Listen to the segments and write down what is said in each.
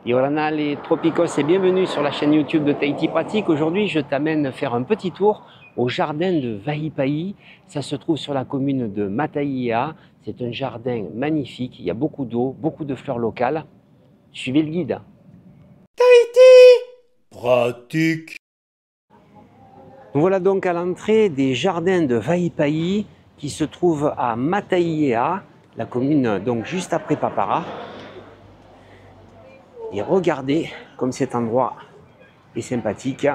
Yolana les Tropicos et bienvenue sur la chaîne YouTube de Tahiti Pratique. Aujourd'hui, je t'amène faire un petit tour au jardin de Vaipai. Ça se trouve sur la commune de Mataiea. C'est un jardin magnifique, il y a beaucoup d'eau, beaucoup de fleurs locales. Suivez le guide. Tahiti Pratique. Nous voilà donc à l'entrée des jardins de Vaipai qui se trouvent à Mataiea, la commune donc juste après Papara. Et regardez comme cet endroit est sympathique.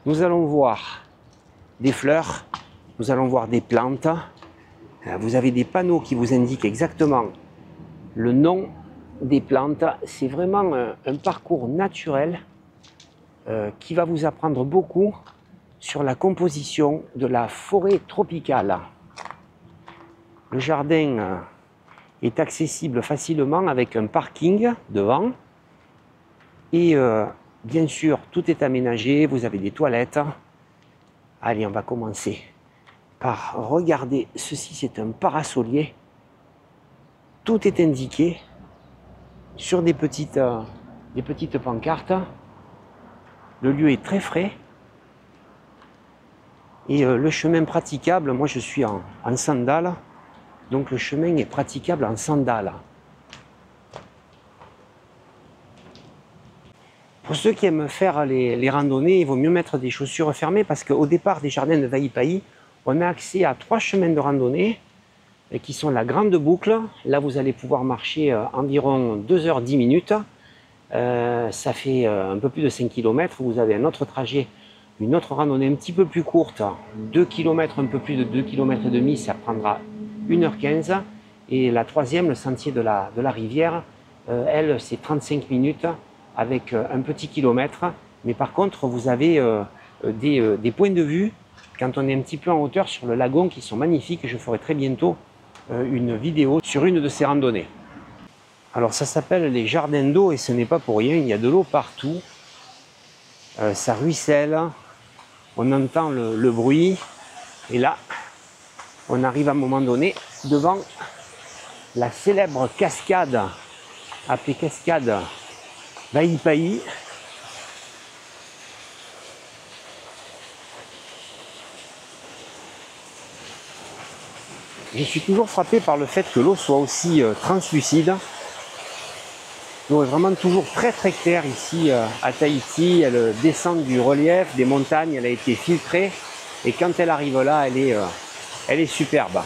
Nous allons voir des fleurs, nous allons voir des plantes. Vous avez des panneaux qui vous indiquent exactement le nom des plantes. C'est vraiment un parcours naturel qui va vous apprendre beaucoup sur la composition de la forêt tropicale. Le jardin est accessible facilement avec un parking devant et bien sûr tout est aménagé, vous avez des toilettes. Allez, on va commencer par regarder ceci, c'est un parasolier. Tout est indiqué sur des petites pancartes. Le lieu est très frais et le chemin praticable, moi je suis en sandales, donc le chemin est praticable en sandales. Pour ceux qui aiment faire les randonnées, il vaut mieux mettre des chaussures fermées parce qu'au départ des jardins de Vaipai, on a accès à 3 chemins de randonnée qui sont la grande boucle. Là, vous allez pouvoir marcher environ 2h10 minutes. Ça fait un peu plus de 5 km. Vous avez un autre trajet, une autre randonnée un petit peu plus courte, 2 km, un peu plus de 2 km et demi, ça prendra 1h15. Et la troisième, le sentier de la rivière, elle, c'est 35 minutes avec un petit kilomètre. Mais par contre, vous avez des points de vue quand on est un petit peu en hauteur sur le lagon qui sont magnifiques. Je ferai très bientôt une vidéo sur une de ces randonnées. Alors ça s'appelle les jardins d'eau et ce n'est pas pour rien, il y a de l'eau partout. Ça ruisselle, on entend le bruit et là on arrive à un moment donné devant la célèbre cascade appelée cascade Vaipai. Je suis toujours frappé par le fait que l'eau soit aussi translucide. L'eau est vraiment toujours très claire ici à Tahiti. Elle descend du relief des montagnes, elle a été filtrée et quand elle arrive là, elle est superbe.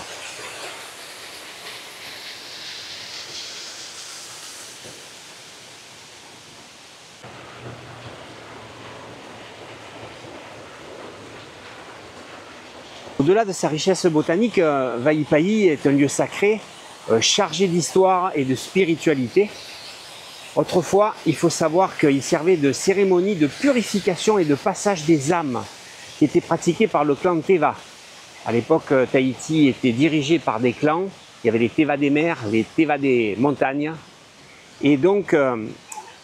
Au-delà de sa richesse botanique, Vaipai est un lieu sacré, chargé d'histoire et de spiritualité. Autrefois, il faut savoir qu'il servait de cérémonie de purification et de passage des âmes qui était pratiquée par le clan Teva. À l'époque, Tahiti était dirigé par des clans. Il y avait les Teva des mers, les Teva des montagnes. Et donc,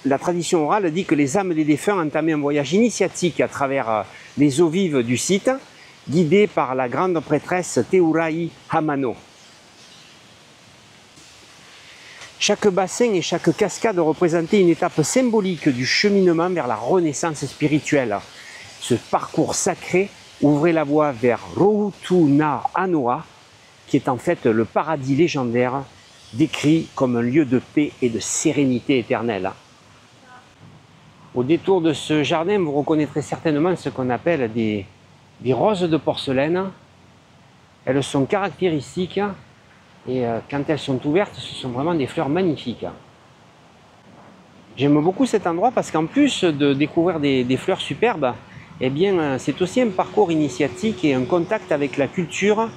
la tradition orale dit que les âmes des défunts entamaient un voyage initiatique à travers les eaux vives du site, guidées par la grande prêtresse Teurai Hamano. Chaque bassin et chaque cascade représentait une étape symbolique du cheminement vers la renaissance spirituelle. Ce parcours sacré ouvrait la voie vers Rohutuna Anoa, qui est en fait le paradis légendaire, décrit comme un lieu de paix et de sérénité éternelle. Au détour de ce jardin, vous reconnaîtrez certainement ce qu'on appelle des roses de porcelaine. Elles sont caractéristiques. Et quand elles sont ouvertes, ce sont vraiment des fleurs magnifiques. J'aime beaucoup cet endroit parce qu'en plus de découvrir des fleurs superbes, eh bien, c'est aussi un parcours initiatique et un contact avec la culture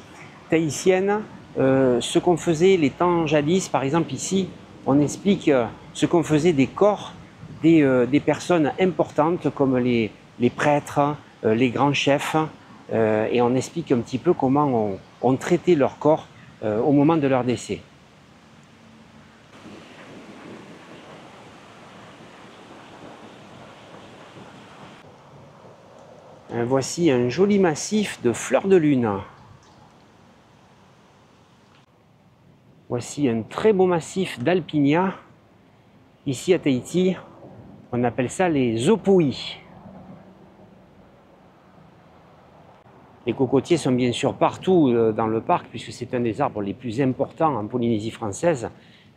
tahitienne. Ce qu'on faisait les temps jadis, par exemple ici, on explique ce qu'on faisait des corps des personnes importantes comme les prêtres, les grands chefs, et on explique un petit peu comment on traitait leur corps au moment de leur décès. Voici un joli massif de fleurs de lune. Voici un très beau massif d'Alpinia. Ici à Tahiti, on appelle ça les opouis. Les cocotiers sont bien sûr partout dans le parc, puisque c'est un des arbres les plus importants en Polynésie française.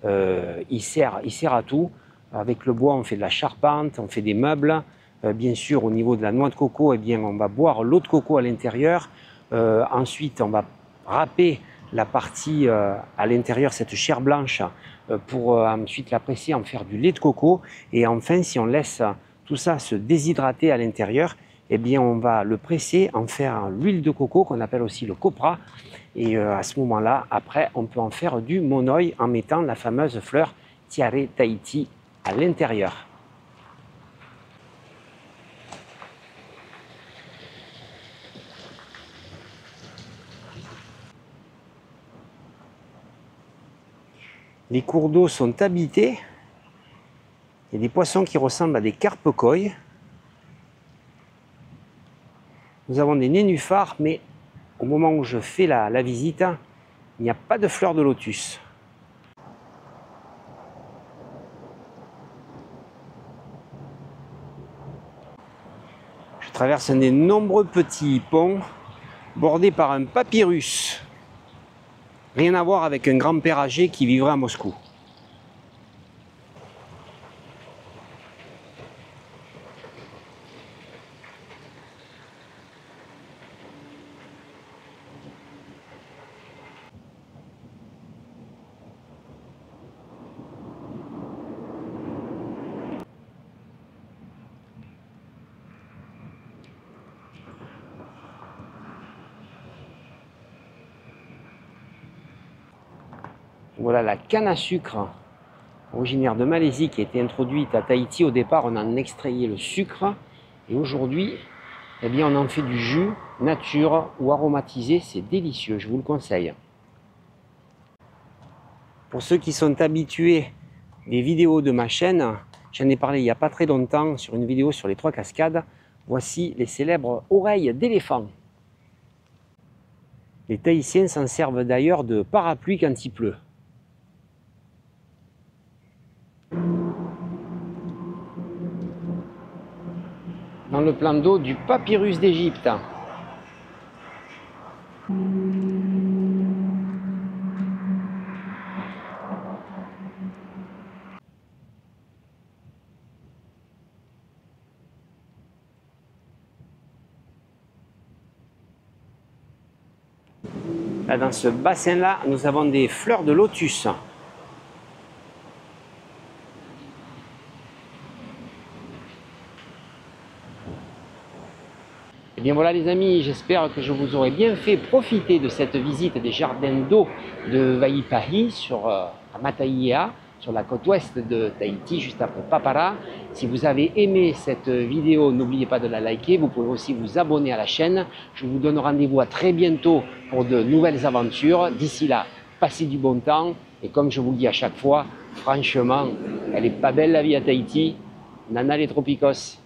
Il sert à tout. Avec le bois, on fait de la charpente, on fait des meubles. Bien sûr, au niveau de la noix de coco, eh bien, on va boire l'eau de coco à l'intérieur. Ensuite, on va râper la partie à l'intérieur, cette chair blanche, pour ensuite la presser, en faire du lait de coco. Et enfin, si on laisse tout ça se déshydrater à l'intérieur, eh bien, on va le presser, en faire l'huile de coco, qu'on appelle aussi le copra. Et à ce moment-là, après, on peut en faire du monoï en mettant la fameuse fleur Tiare Tahiti à l'intérieur. Les cours d'eau sont habités. Il y a des poissons qui ressemblent à des carpe-koi. Nous avons des nénuphars, mais au moment où je fais la visite, il n'y a pas de fleurs de lotus. Je traverse un des nombreux petits ponts bordés par un papyrus. Rien à voir avec un grand-père âgé qui vivrait à Moscou. Voilà la canne à sucre originaire de Malaisie qui a été introduite à Tahiti. Au départ, on en extrayait le sucre et aujourd'hui, eh bien, on en fait du jus nature ou aromatisé. C'est délicieux, je vous le conseille. Pour ceux qui sont habitués des vidéos de ma chaîne, j'en ai parlé il n'y a pas très longtemps sur une vidéo sur les 3 cascades. Voici les célèbres oreilles d'éléphant. Les Tahitiens s'en servent d'ailleurs de parapluie quand il pleut. Dans le plan d'eau du papyrus d'Égypte. Là, dans ce bassin-là, nous avons des fleurs de lotus. Et bien voilà les amis, j'espère que je vous aurai bien fait profiter de cette visite des jardins d'eau de Vaipahi à Mataiea, sur la côte ouest de Tahiti, juste après Papara. Si vous avez aimé cette vidéo, n'oubliez pas de la liker. Vous pouvez aussi vous abonner à la chaîne. Je vous donne rendez-vous à très bientôt pour de nouvelles aventures. D'ici là, passez du bon temps. Et comme je vous le dis à chaque fois, franchement, elle n'est pas belle la vie à Tahiti. Nana les tropicos.